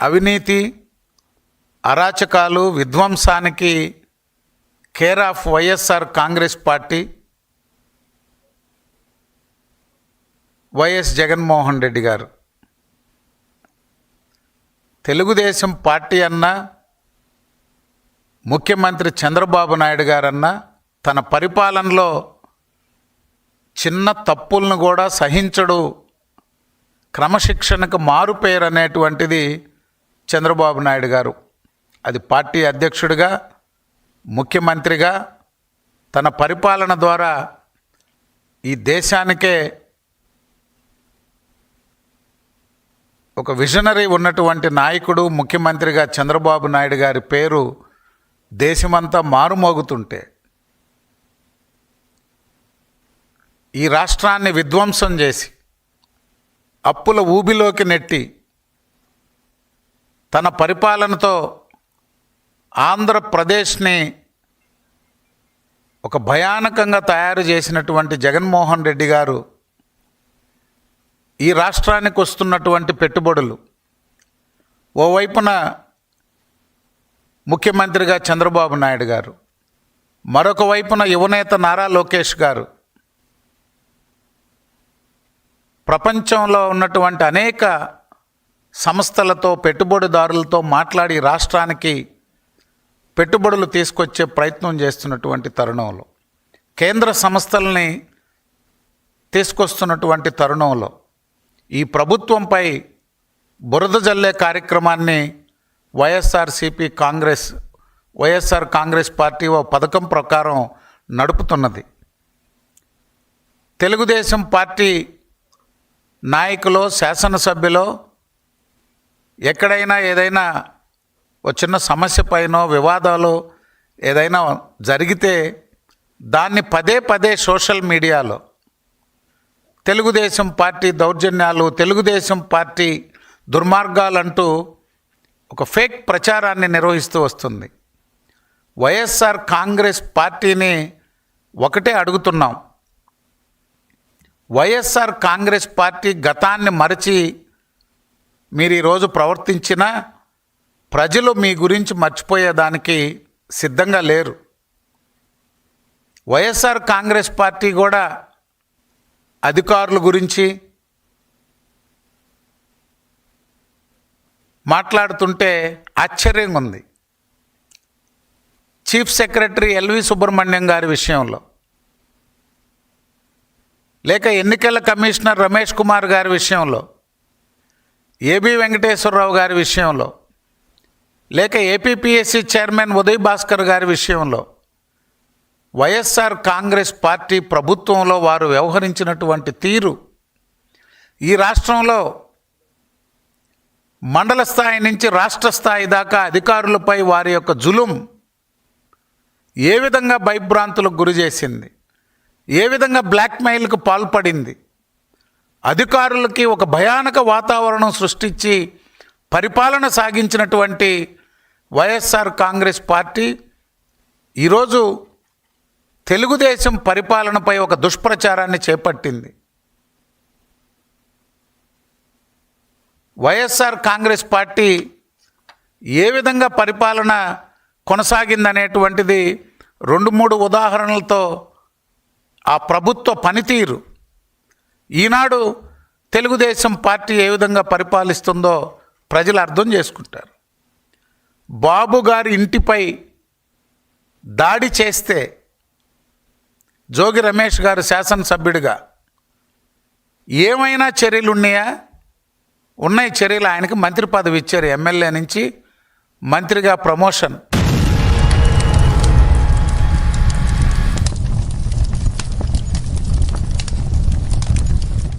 అవినీతి, అరాచకాలు, విధ్వంసానికి care of YSR Congress party, YS Jaganmohan Reddy గారు. తెలుగుదేశం పార్టీ అన్నా, ముఖ్యమంత్రి చంద్రబాబు నాయుడు గారన్నా తన పరిపాలనలో చిన్న తప్పులను కూడా సహించడు, క్రమశిక్షణకు మారుపేరు అనేటువంటిది చంద్రబాబు నాయుడు గారు. అది పార్టీ అధ్యక్షుడిగా, ముఖ్యమంత్రిగా తన పరిపాలన ద్వారా ఈ దేశానికే ఒక విజనరీ ఉన్నటువంటి నాయకుడు, ముఖ్యమంత్రిగా చంద్రబాబు నాయుడు గారి పేరు దేశమంతా మారుమోగుతుంటే ఈ రాష్ట్రాన్ని విధ్వంసం చేసి అప్పుల ఊబిలోకి నెట్టి తన పరిపాలనతో ఆంధ్రప్రదేశ్ని ఒక భయానకంగా తయారు చేసినటువంటి జగన్మోహన్ రెడ్డి గారు ఈ రాష్ట్రానికి వస్తున్నటువంటి పెట్టుబడులు, ఓవైపున ముఖ్యమంత్రిగా చంద్రబాబు నాయుడు గారు, మరొక వైపున యువనేత నారా లోకేష్ గారు ప్రపంచంలో ఉన్నటువంటి అనేక సంస్థలతో, పెట్టుబడిదారులతో మాట్లాడి రాష్ట్రానికి పెట్టుబడులు తీసుకొచ్చే ప్రయత్నం చేస్తున్నటువంటి తరుణంలో, కేంద్ర సంస్థల్ని తీసుకొస్తున్నటువంటి తరుణంలో ఈ ప్రభుత్వంపై బురద జల్లే కార్యక్రమాన్ని వైఎస్ఆర్ కాంగ్రెస్ పార్టీ ఓ పథకం ప్రకారం నడుపుతున్నది. తెలుగుదేశం పార్టీ నాయకులు, శాసనసభ్యులు ఎక్కడైనా ఏదైనా ఒక చిన్న సమస్య పైనో, వివాదాలు ఏదైనా జరిగితే దాన్ని పదే పదే సోషల్ మీడియాలో తెలుగుదేశం పార్టీ దౌర్జన్యాలు, తెలుగుదేశం పార్టీ దుర్మార్గాలంటూ ఒక ఫేక్ ప్రచారాన్ని నిర్వహిస్తూ వస్తుంది. వైఎస్ఆర్ కాంగ్రెస్ పార్టీని ఒకటే అడుగుతున్నాం, వైఎస్ఆర్ కాంగ్రెస్ పార్టీ గతాన్ని మరచి మీరు ఈరోజు ప్రవర్తించినా ప్రజలు మీ గురించి మర్చిపోయేదానికి సిద్ధంగా లేరు. వైఎస్ఆర్ కాంగ్రెస్ పార్టీ కూడా అధికారుల గురించి మాట్లాడుతుంటే ఆశ్చర్యంగా ఉంది. చీఫ్ సెక్రటరీ ఎల్వి సుబ్రహ్మణ్యం గారి విషయంలో, లేక ఎన్నికల కమిషనర్ రమేష్ కుమార్ గారి విషయంలో, ఏబి వెంకటేశ్వరరావు గారి విషయంలో, లేక ఏపీపీఎస్సీ చైర్మన్ ఉదయ్ భాస్కర్ గారి విషయంలో వైఎస్ఆర్ కాంగ్రెస్ పార్టీ ప్రభుత్వంలో వారు వ్యవహరించినటువంటి తీరు ఈ రాష్ట్రంలో మండల స్థాయి నుంచి రాష్ట్ర స్థాయి దాకా అధికారులపై వారి యొక్క జులుం ఏ విధంగా భయభ్రాంతులకు గురి చేసింది, ఏ విధంగా బ్లాక్మెయిల్కు పాల్పడింది, అధికారులకి ఒక భయానక వాతావరణం సృష్టించి పరిపాలన సాగించినటువంటి వైఎస్ఆర్ కాంగ్రెస్ పార్టీ ఈరోజు తెలుగుదేశం పరిపాలనపై ఒక దుష్ప్రచారాన్ని చేపట్టింది. వైఎస్ఆర్ కాంగ్రెస్ పార్టీ ఏ విధంగా పరిపాలన కొనసాగిందనేటువంటిది 2-3 ఉదాహరణలతో ఆ ప్రభుత్వ పనితీరు, ఈనాడు తెలుగుదేశం పార్టీ ఏ విధంగా పరిపాలిస్తుందో ప్రజలు అర్థం చేసుకుంటారు. బాబు గారి ఇంటిపై దాడి చేస్తే జోగి రమేష్ గారు శాసనసభ్యుడిగా ఏమైనా చర్యలు ఉన్నాయా? ఉన్నాయి చర్యలు. ఆయనకి మంత్రి పదవి ఇచ్చారు, ఎమ్మెల్యే నుంచి మంత్రిగా ప్రమోషన్.